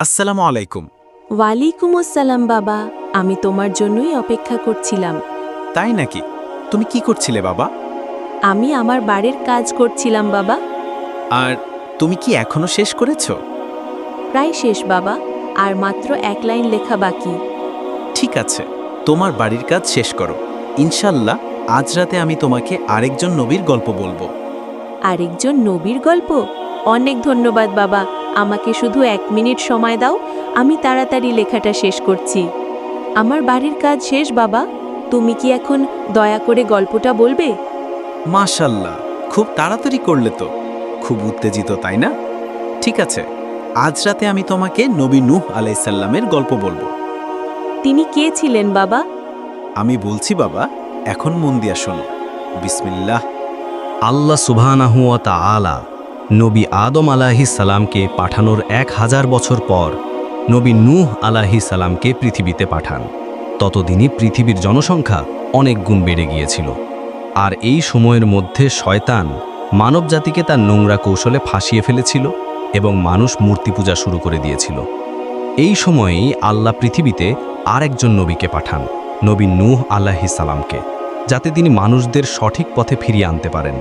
আসসালামু আলাইকুম। ওয়ালাইকুম আসসালাম বাবা, আমি তোমার জন্যই অপেক্ষা করছিলাম। তাই নাকি? তুমি কি করছিলে বাবা? আমি আমার বাড়ির কাজ করছিলাম বাবা। আর তুমি কি এখনো শেষ করেছো? প্রায় শেষ বাবা, আর মাত্র এক লাইন লেখা বাকি। ঠিক আছে, তোমার বাড়ির কাজ শেষ করো। ইনশাল্লাহ আজ রাতে আমি তোমাকে আরেকজন নবীর গল্প বলবো। আরেকজন নবীর গল্প? অনেক ধন্যবাদ বাবা, আমাকে শুধু 1 মিনিট সময় দাও, আমি তাড়াতাড়ি লেখাটা শেষ করছি। আমার বাড়ির কাজ শেষ বাবা, তুমি কি এখন দয়া করে গল্পটা বলবে? মাশাল্লাহ, খুব তাড়াতাড়ি করলে তো। খুব উত্তেজিত তাই না? ঠিক আছে, আজ রাতে আমি তোমাকে নবী নূহ আলাইসাল্লামের গল্প বলবো। তিনি কে ছিলেন বাবা? আমি বলছি বাবা, এখন মন দিয়া শোনো। বিসমিল্লাহ। আল্লাহ সুবহানাহু ওয়া তাআলা নবী আদম আলাইহিস সালামকে পাঠানোর 1000 বছর পর নবী নূহ আলাইহিস সালামকে পৃথিবীতে পাঠান। ততদিনই পৃথিবীর জনসংখ্যা অনেক গুণ বেড়ে গিয়েছিল। আর এই সময়ের মধ্যে শয়তান মানবজাতিকে তার নোংরা কৌশলে ফাঁসিয়ে ফেলেছিল এবং মানুষ মূর্তি পূজা শুরু করে দিয়েছিল। এই সময়েই আল্লাহ পৃথিবীতে আরেকজন নবীকে পাঠান, নবী নূহ আলাইহিস সালামকে, যাতে তিনি মানুষদের সঠিক পথে ফিরিয়ে আনতে পারেন।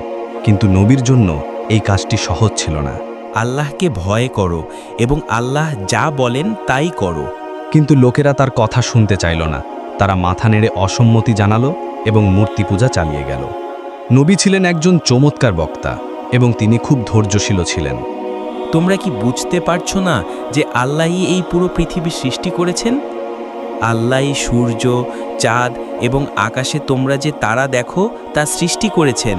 কিন্তু নবীর জন্য এই কাজটি সহজ ছিল না। আল্লাহকে ভয় করো এবং আল্লাহ যা বলেন তাই করো। কিন্তু লোকেরা তার কথা শুনতে চাইল না। তারা মাথা নেড়ে অসম্মতি জানালো এবং মূর্তি পূজা চালিয়ে গেল। নবী ছিলেন একজন চমৎকার বক্তা এবং তিনি খুব ধৈর্যশীল ছিলেন। তোমরা কি বুঝতে পারছো না যে আল্লাহই এই পুরো পৃথিবী সৃষ্টি করেছেন? আল্লাহই সূর্য, চাঁদ এবং আকাশে তোমরা যে তারা দেখো তা সৃষ্টি করেছেন।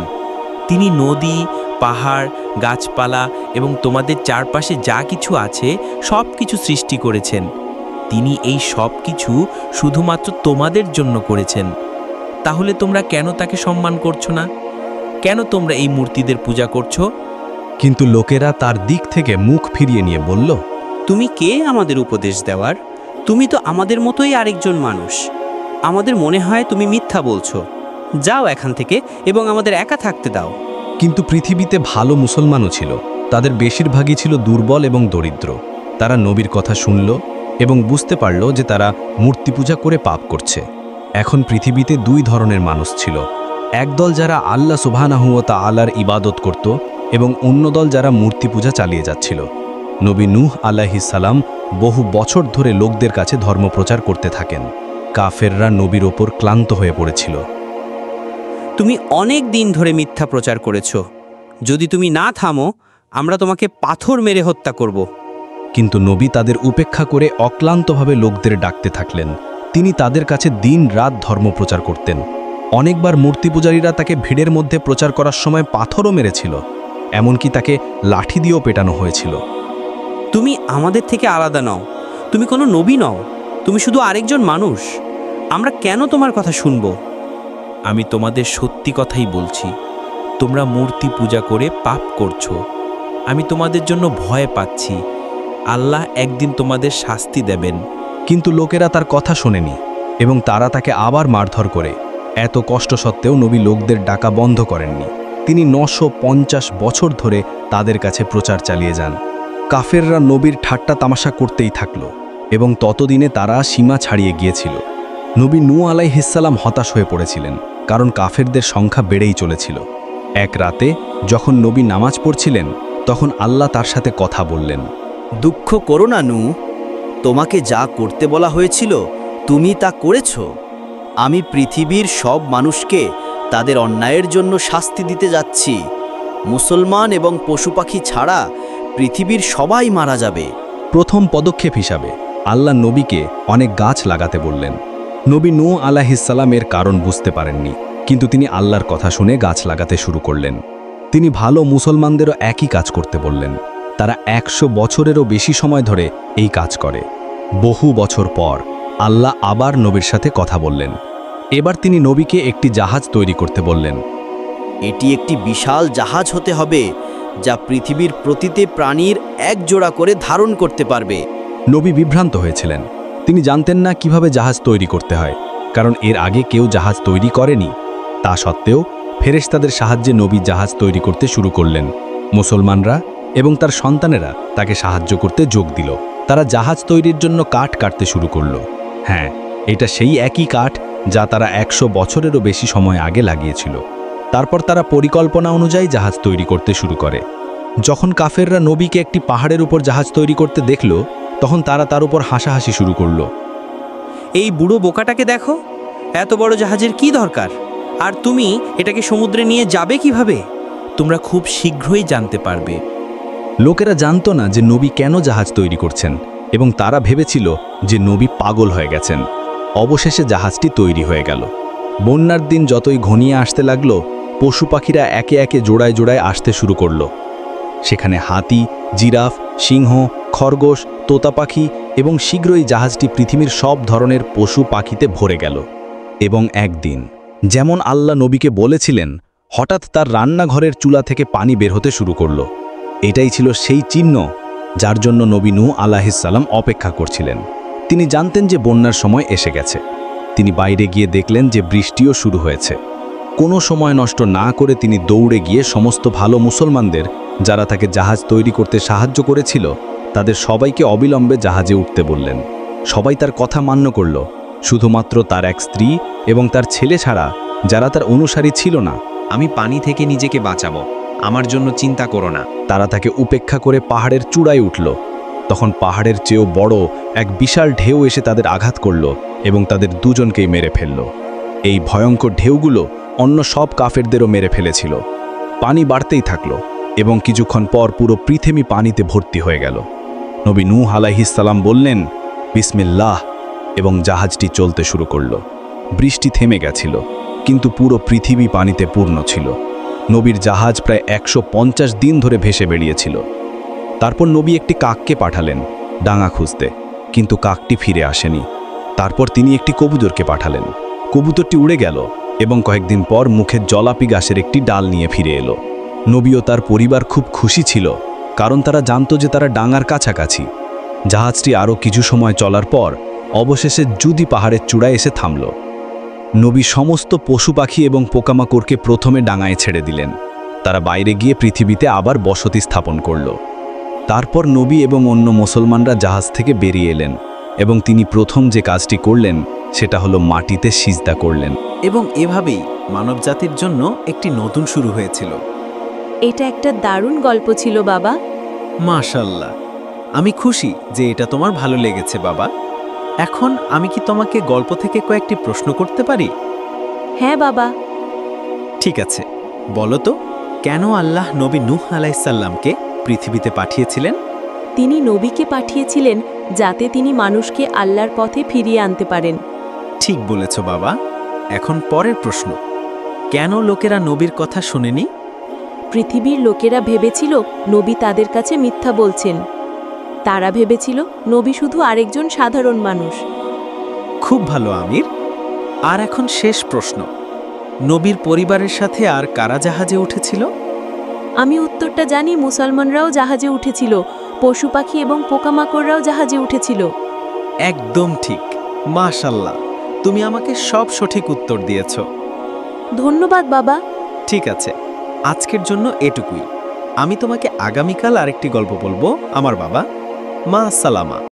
তিনি নদী, পাহাড়, গাছপালা এবং তোমাদের চারপাশে যা কিছু আছে সব কিছু সৃষ্টি করেছেন। তিনি এই সব কিছু শুধুমাত্র তোমাদের জন্য করেছেন। তাহলে তোমরা কেন তাকে সম্মান করছো না? কেন তোমরা এই মূর্তিদের পূজা করছো? কিন্তু লোকেরা তার দিক থেকে মুখ ফিরিয়ে নিয়ে বলল, তুমি কে আমাদের উপদেশ দেওয়ার? তুমি তো আমাদের মতোই আরেকজন মানুষ। আমাদের মনে হয় তুমি মিথ্যা বলছো। যাও এখান থেকে এবং আমাদের একা থাকতে দাও। কিন্তু পৃথিবীতে ভালো মুসলমানও ছিল। তাদের বেশিরভাগই ছিল দুর্বল এবং দরিদ্র। তারা নবীর কথা শুনল এবং বুঝতে পারল যে তারা মূর্তি পূজা করে পাপ করছে। এখন পৃথিবীতে 2 ধরনের মানুষ ছিল। একদল যারা আল্লাহ সুবহানাহু ওয়া তাআলার ইবাদত করত এবং অন্য দল যারা মূর্তি পূজা চালিয়ে যাচ্ছিল। নবী নূহ আলাইহিস সালাম বহু বছর ধরে লোকদের কাছে ধর্ম প্রচার করতে থাকেন। কাফেররা নবীর ওপর ক্লান্ত হয়ে পড়েছিল। তুমি অনেক দিন ধরে মিথ্যা প্রচার করেছো। যদি তুমি না থামো, আমরা তোমাকে পাথর মেরে হত্যা করব। কিন্তু নবী তাদের উপেক্ষা করে অক্লান্তভাবে লোকদের ডাকতে থাকলেন। তিনি তাদের কাছে দিন রাত ধর্ম প্রচার করতেন। অনেকবার মূর্তি পূজারীরা তাকে ভিড়ের মধ্যে প্রচার করার সময় পাথরও মেরেছিল, এমনকি তাকে লাঠি দিয়েও পেটানো হয়েছিল। তুমি আমাদের থেকে আলাদা নও। তুমি কোনো নবী নও। তুমি শুধু আরেকজন মানুষ। আমরা কেন তোমার কথা শুনবো? আমি তোমাদের সত্যি কথাই বলছি, তোমরা মূর্তি পূজা করে পাপ করছো। আমি তোমাদের জন্য ভয় পাচ্ছি। আল্লাহ একদিন তোমাদের শাস্তি দেবেন। কিন্তু লোকেরা তার কথা শোনেনি এবং তারা তাকে আবার মারধর করে। এত কষ্ট সত্ত্বেও নবী লোকদের ডাকা বন্ধ করেননি। তিনি 950 বছর ধরে তাদের কাছে প্রচার চালিয়ে যান। কাফেররা নবীর ঠাট্টা তামাশা করতেই থাকল এবং ততদিনে তারা সীমা ছাড়িয়ে গিয়েছিল। নবী নূহ আলাইহিস সালাম হতাশ হয়ে পড়েছিলেন, কারণ কাফেরদের সংখ্যা বেড়েই চলেছিল। এক রাতে যখন নবী নামাজ পড়ছিলেন, তখন আল্লাহ তার সাথে কথা বললেন। দুঃখ করো না নূহ, তোমাকে যা করতে বলা হয়েছিল তুমি তা করেছ। আমি পৃথিবীর সব মানুষকে তাদের অন্যায়ের জন্য শাস্তি দিতে যাচ্ছি। মুসলমান এবং পশু পাখি ছাড়া পৃথিবীর সবাই মারা যাবে। প্রথম পদক্ষেপ হিসাবে আল্লাহ নবীকে অনেক গাছ লাগাতে বললেন। নবী নূহ আলাইহিস সালাম এর কারণ বুঝতে পারেননি, কিন্তু তিনি আল্লাহর কথা শুনে গাছ লাগাতে শুরু করলেন। তিনি ভালো মুসলমানদেরও একই কাজ করতে বললেন। তারা 100 বছরেরও বেশি সময় ধরে এই কাজ করে। বহু বছর পর আল্লাহ আবার নবীর সাথে কথা বললেন। এবার তিনি নবীকে একটি জাহাজ তৈরি করতে বললেন। এটি একটি বিশাল জাহাজ হতে হবে, যা পৃথিবীর প্রতিটি প্রাণীর এক জোড়া করে ধারণ করতে পারবে। নবী বিভ্রান্ত হয়েছিলেন। তিনি জানতেন না কিভাবে জাহাজ তৈরি করতে হয়, কারণ এর আগে কেউ জাহাজ তৈরি করেনি। তা সত্ত্বেও ফেরেশতাদের সাহায্যে নবী জাহাজ তৈরি করতে শুরু করলেন। মুসলমানরা এবং তার সন্তানেরা তাকে সাহায্য করতে যোগ দিল। তারা জাহাজ তৈরির জন্য কাঠ কাটতে শুরু করলো। হ্যাঁ, এটা সেই একই কাঠ যা তারা 100 বছরেরও বেশি সময় আগে লাগিয়েছিল। তারপর তারা পরিকল্পনা অনুযায়ী জাহাজ তৈরি করতে শুরু করে। যখন কাফেররা নবীকে একটি পাহাড়ের উপর জাহাজ তৈরি করতে দেখল, তখন তারা তার উপর হাসাহাসি শুরু করলো। এই বুড়ো বোকাটাকে দেখো, এত বড় জাহাজের কি দরকার? আর তুমি এটাকে সমুদ্রে নিয়ে যাবে কিভাবে? তোমরা খুব শীঘ্রই জানতে পারবে। লোকেরা জানতো না যে নবী কেন জাহাজ তৈরি করছেন, এবং তারা ভেবেছিল যে নবী পাগল হয়ে গেছেন। অবশেষে জাহাজটি তৈরি হয়ে গেল। বন্যার দিন যতই ঘনিয়ে আসতে লাগলো, পশু পাখিরা একে একে জোড়ায় জোড়ায় আসতে শুরু করলো। সেখানে হাতি, জিরাফ, সিংহ, খরগোশ, তোতা পাখি এবং শীঘ্রই জাহাজটি পৃথিবীর সব ধরনের পশু পাখিতে ভরে গেল। এবং একদিন, যেমন আল্লাহ নবীকে বলেছিলেন, হঠাৎ তার রান্নাঘরের চুলা থেকে পানি বের হতে শুরু করলো। এটাই ছিল সেই চিহ্ন যার জন্য নবী নূহ আলাইহিস সালাম অপেক্ষা করছিলেন। তিনি জানতেন যে বন্যার সময় এসে গেছে। তিনি বাইরে গিয়ে দেখলেন যে বৃষ্টিও শুরু হয়েছে। কোনো সময় নষ্ট না করে তিনি দৌড়ে গিয়ে সমস্ত ভালো মুসলমানদের, যারা তাকে জাহাজ তৈরি করতে সাহায্য করেছিল, তাদের সবাইকে অবিলম্বে জাহাজে উঠতে বললেন। সবাই তার কথা মান্য করল, শুধুমাত্র তার এক স্ত্রী এবং তার ছেলে ছাড়া, যারা তার অনুসারী ছিল না। আমি পানি থেকে নিজেকে বাঁচাবো, আমার জন্য চিন্তা করো না। তারা তাকে উপেক্ষা করে পাহাড়ের চূড়ায় উঠল। তখন পাহাড়ের চেয়েও বড় এক বিশাল ঢেউ এসে তাদের আঘাত করল এবং তাদের দুজনকেই মেরে ফেলল। এই ভয়ঙ্কর ঢেউগুলো অন্য সব কাফেরদেরও মেরে ফেলেছিল। পানি বাড়তেই থাকলো এবং কিছুক্ষণ পর পুরো পৃথিবী পানিতে ভর্তি হয়ে গেল। নবী নূহ আলাইহিস সালাম বললেন, বিসমিল্লাহ, এবং জাহাজটি চলতে শুরু করল। বৃষ্টি থেমে গেছিল, কিন্তু পুরো পৃথিবী পানিতে পূর্ণ ছিল। নবীর জাহাজ প্রায় 150 দিন ধরে ভেসে বেরিয়েছিল। তারপর নবী একটি কাককে পাঠালেন ডাঙা খুঁজতে, কিন্তু কাকটি ফিরে আসেনি। তারপর তিনি একটি কবুতরকে পাঠালেন। কবুতরটি উড়ে গেল এবং কয়েকদিন পর মুখের জলাপি গাছের একটি ডাল নিয়ে ফিরে এলো। নবী ও তার পরিবার খুব খুশি ছিল, কারণ তারা জানতো যে তারা ডাঙার কাছাকাছি। জাহাজটি আরও কিছু সময় চলার পর অবশেষে জুদি পাহাড়ের চূড়ায় এসে থামল। নবী সমস্ত পশু পাখি এবং পোকামাকড়কে প্রথমে ডাঙায় ছেড়ে দিলেন। তারা বাইরে গিয়ে পৃথিবীতে আবার বসতি স্থাপন করল। তারপর নবী এবং অন্য মুসলমানরা জাহাজ থেকে বেরিয়ে এলেন এবং তিনি প্রথম যে কাজটি করলেন সেটা হলো মাটিতে সিজদা করলেন। এবং এভাবেই মানবজাতির জন্য একটি নতুন শুরু হয়েছিল। এটা একটা দারুণ গল্প ছিল বাবা। মাশাল্লাহ, আমি খুশি যে এটা তোমার ভালো লেগেছে বাবা। এখন আমি কি তোমাকে গল্প থেকে কয়েকটি প্রশ্ন করতে পারি? হ্যাঁ বাবা। ঠিক আছে, বলো তো, কেন আল্লাহ নবী নূহ আলাইহিস সালামকে পৃথিবীতে পাঠিয়েছিলেন? তিনি নবীকে পাঠিয়েছিলেন যাতে তিনি মানুষকে আল্লাহর পথে ফিরিয়ে আনতে পারেন। ঠিক বলেছ বাবা। এখন পরের প্রশ্ন, কেন লোকেরা নবীর কথা শোনেনি? পৃথিবীর লোকেরা ভেবেছিল নবী তাদের কাছে মিথ্যা বলছেন। তারা ভেবেছিল নবী শুধু আরেকজন সাধারণ মানুষ। খুব ভালো আমির। আর এখন শেষ প্রশ্ন, নবীর পরিবারের সাথে আর কারা জাহাজে উঠেছিল? আমি উত্তরটা জানি, মুসলমানরাও জাহাজে উঠেছিল, পশু পাখি এবং পোকামাকড়রাও জাহাজে উঠেছিল। একদম ঠিক। মাশাল্লাহ, তুমি আমাকে সব সঠিক উত্তর দিয়েছ। ধন্যবাদ বাবা। ঠিক আছে, আজকের জন্য এটুকুই। আমি তোমাকে আগামীকাল আরেকটি গল্প বলবো আমার বাবা। মা আসসালামা।